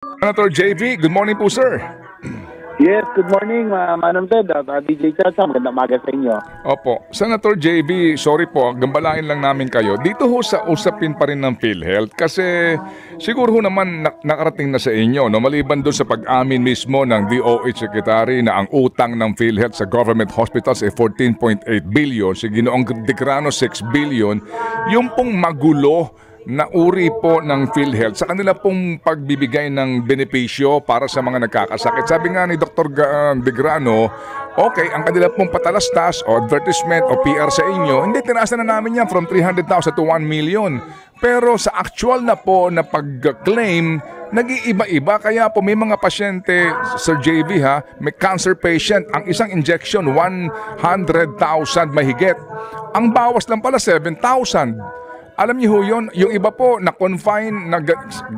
Senator JV, good morning po sir. Yes, good morning, Manong Ted, DJ Chacha, magandang umaga sa inyo. Opo, Senator JV, sorry po, gambalain lang namin kayo. Dito ho sa usapin pa rin ng PhilHealth kasi siguro ho naman nakarating na sa inyo, no? Maliban doon sa pag-amin mismo ng DOH Secretary na ang utang ng PhilHealth sa government hospitals ay 14.8 billion, si Ginoong Decrano 6 billion, yung pong magulo na uri po ng PhilHealth sa kanila pong pagbibigay ng benepisyo para sa mga nagkakasakit. Sabi nga ni Dr. Degrano, okay, ang kanila pong patalastas o advertisement o PR sa inyo, hindi, tinaasan na namin yan from 300,000 to 1 million. Pero sa actual na po na pag-claim, nag-iiba-iba. Kaya po may mga pasyente, Sir JV ha, may cancer patient, ang isang injection 100,000 mahigit. Ang bawas lang pala 7,000. Alam niyo ho yun, yung iba po na-confine,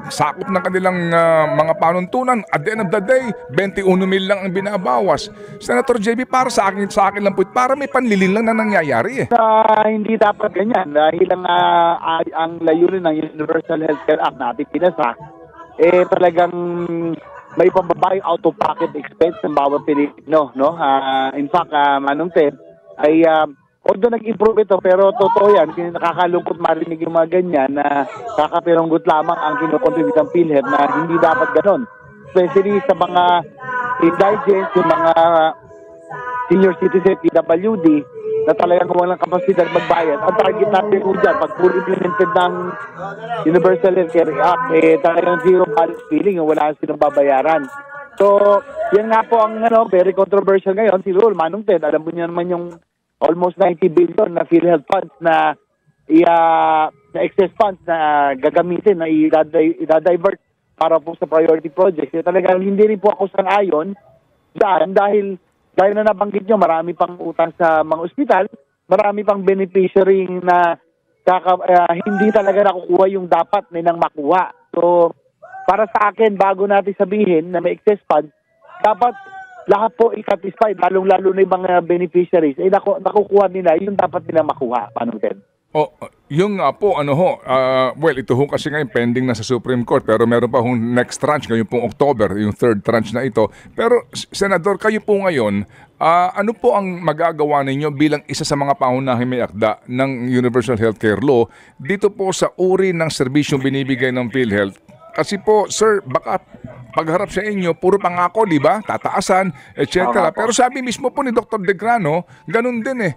sakop ng kanilang mga panuntunan. At the end of the day, 21 mil lang ang binabawas. Senator JB, para sa akin lang po, para may panlilin lang na nangyayari eh. Hindi dapat ganyan dahil ang layunin ng Universal Healthcare Act natin pinasa, talagang may pambabayang out-of-pocket expense ng bawat Pilipino. No? In fact, Manong Ted, ay although nag-improve ito, pero totoo yan, nakakalungkot marinig yung mga ganyan na kakapiranggot lamang ang kinukontribute ng PhilHealth na hindi dapat ganon. Especially sa mga indigents, yung mga senior citizen, PWD, na talagang walang kapasidad magbayad. Ang target natin po dyan, pag fully implemented ng Universal Healthcare Act, talagang zero balance billing, wala silang babayaran. So, yan nga po ang very controversial ngayon. Siguro, Manong Ted, alam mo niya naman yung almost 90 billion na PhilHealth funds na excess funds na gagamitin, na i-divert para po sa priority projects. Talagang hindi rin po ako sang-ayon dahil na nabanggit nyo, marami pang utang sa mga ospital, marami pang beneficiary na hindi talaga nakukuha yung dapat nilang makuha. So, para sa akin, bago natin sabihin na may excess funds, dapat lahat po i-satisfied, lalong-lalo na yung mga beneficiaries, nakukuha nila yung dapat nila makuha. Paano, Ted? Yung po, well, ito ho kasi ngayon pending na sa Supreme Court, pero meron pa hong next tranche ngayon pong October, yung third tranche na ito. Pero, Senador, kayo po ngayon, ano po ang magagawa ninyo bilang isa sa mga pangunahing may akda ng Universal Healthcare Law dito po sa uri ng serbisyong binibigay ng PhilHealth? Kasi po, sir, baka pagharap sa inyo, puro pangako, di ba? Tataasan, etc. Pero sabi mismo po ni Dr. Degrano, ganun din eh.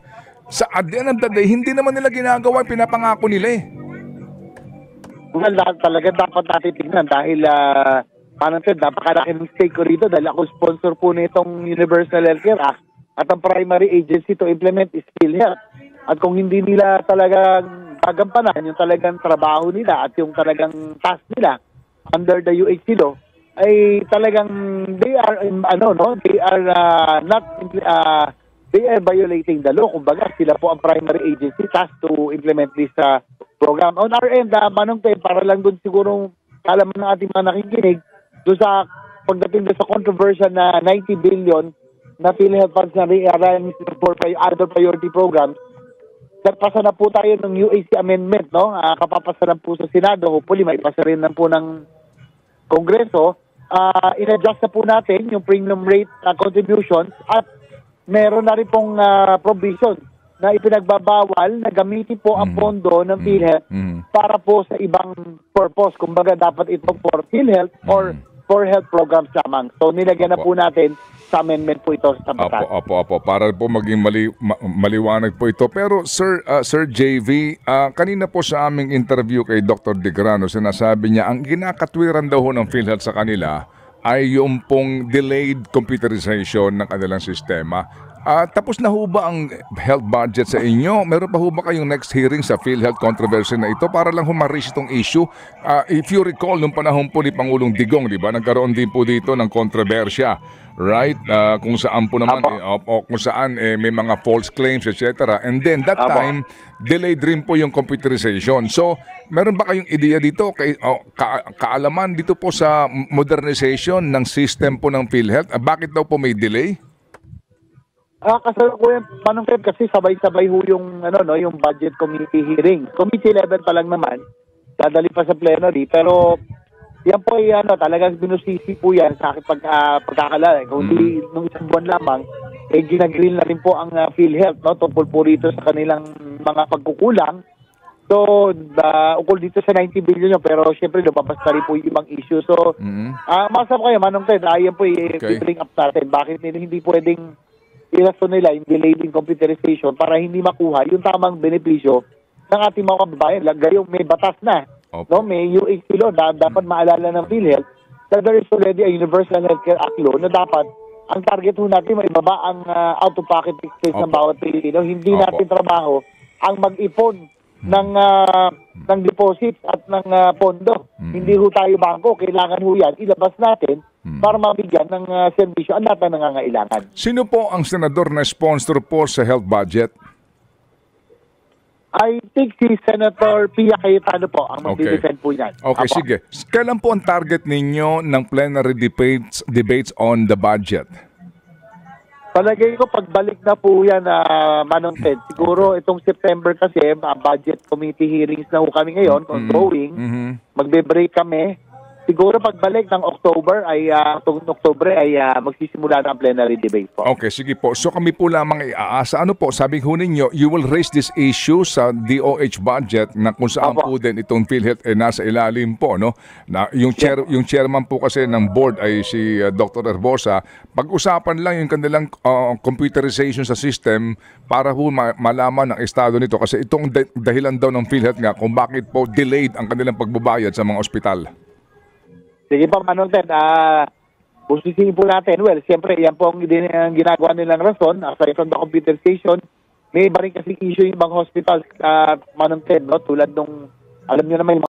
Sa at the end of the day, hindi naman nila ginagawa, pinapangako nila eh. Well, talaga dapat natin tignan dahil, paano ito, napakalaki ng stake ko rito dahil ako sponsor po nitong Universal Healthcare Act at ang primary agency to implement is PhilHealth. At kung hindi nila talagang gagampanan yung talagang trabaho nila at yung talagang task nila under the UHC law, ay talagang they are violating the law. Kumbaga sila po ang primary agency tasked to implement this program. On our end, Manong Ted, para lang doon siguro alaman ng ating mga nakikinig doon sa pagdating doon sa controversial na 90 billion na PhilHealth funds na for other priority programs. Nagpasa na po tayo ng UAC amendment, no? Kapapasa na po sa Senado, hopefully may pasa rin na po ng Kongreso. In-adjust na po natin yung premium rate contributions at meron na rin pong provision na ipinagbabawal na gamitin po ang pondo ng PhilHealth para po sa ibang purpose. Kumbaga dapat ito for PhilHealth or for health programs lamang. So nilagyan na po natin sa amendment po ito sa batas. Opo. Para po maging maliwanag po ito. Pero Sir JV, kanina po sa aming interview kay Dr. Degrano, sinasabi niya ang ginakatwiran daw ng PhilHealth sa kanila ay yung pong delayed computerization ng kanilang sistema. Tapos na ho ba ang health budget sa inyo? Meron pa ho ba kayong next hearing sa PhilHealth controversy na ito para lang humarish itong issue? If you recall, nung panahon po ni Pangulong Digong, di ba, nagkaroon din po dito ng kontrobersya, right? Kung saan po naman, kung saan may mga false claims, etc. And then that time, delayed rin po yung computerization. So, meron ba kayong ideya dito, kaalaman dito po sa modernization ng system po ng PhilHealth? Bakit daw po may delay? Kasalukuyan, Manong Ted, kasi sabay-sabay ho yung, yung budget committee hearing. Committee level pa lang naman, dadali pa sa plenary. Pero yan po ay talagang binusisi po yan sa aking pagkakalala. Kung di nung isang buwan lamang, ginagrill na rin po ang PhilHealth, no, tungkol po rito sa kanilang mga pagkukulang. So, ukol dito sa 90 billion yun, pero syempre lumabas na rin po yung ibang issue. So, masa po kayo, Manong Ted, yan po i-bring up natin. Bakit hindi pwedeng irason nila yung delayed in computerization para hindi makuha yung tamang benepisyo ng ating mga kababayan. Gayong may batas na. No, may UHC law na dapat maalala ng PhilHealth that there is already a Universal Healthcare Act law na dapat ang target ho natin may ibaba ang out-of-pocket expense ng bawat Pilipino. Hindi natin trabaho ang mag-ipon ng deposits at ng pondo. Hindi ho tayo bangko. Kailangan ho yan ilabas natin para mabigyan ng serbisyo ang lahat ng nangangailangan. Sino po ang senador na sponsor po sa health budget? I think si Senator Pia Cayetano po ang mag-defend po niyan. Okay, sige. Kailan po ang target ninyo ng plenary debates on the budget? Palagay ko pagbalik na po yan, Manong Ted. Siguro itong September kasi, budget committee hearings na po kami ngayon, ongoing. Magbe-break kami. Siguro pagbalik ng October ay magsisimula na ang plenary debate po. Okay, sige po. So kami po lamang iaasa. Ano po, sabi ko ninyo, you will raise this issue sa DOH budget na kung saan po din itong PhilHealth nasa ilalim po, no? Na yung chairman po kasi ng board ay si Dr. Herbosa. Pag-usapan lang yung kanilang computerization sa system para po malaman ang estado nito kasi itong dahilan daw ng PhilHealth nga kung bakit po delayed ang kanilang pagbabayad sa mga ospital. Sige pa, Manong Ted, busisiin po natin. Well, siyempre, yan po ang ginagawa nilang rason. Aside from the computerization, may iba rin kasi issue yung ibang hospitals, Manong Ted, no? Tulad nung, alam nyo naman,